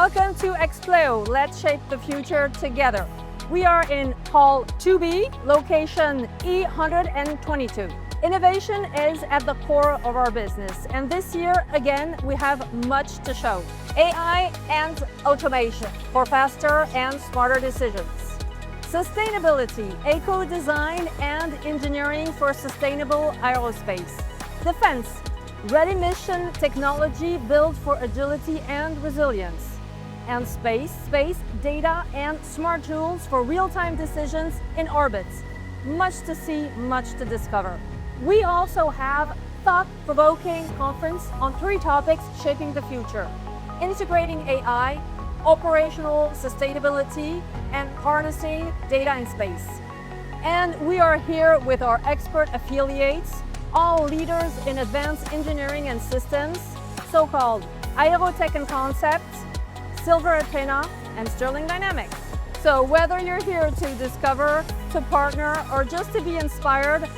Welcome to Expleo. Let's shape the future together. We are in Hall 2B, location E122. Innovation is at the core of our business, and this year, again, we have much to show. AI and automation for faster and smarter decisions. Sustainability, eco-design and engineering for sustainable aerospace. Defense, ready mission technology built for agility and resilience. And space, data and smart tools for real-time decisions in orbits. Much to see, much to discover. We also have thought-provoking conference on 3 topics shaping the future: integrating AI, operational sustainability, and harnessing data in space. And we are here with our expert affiliates, all leaders in advanced engineering and systems, so-called Aerotech and Concepts, Silver Athena, and Sterling Dynamics. So whether you're here to discover, to partner, or just to be inspired,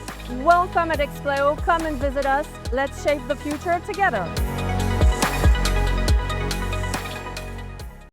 welcome at Expleo. Come and visit us. Let's shape the future together.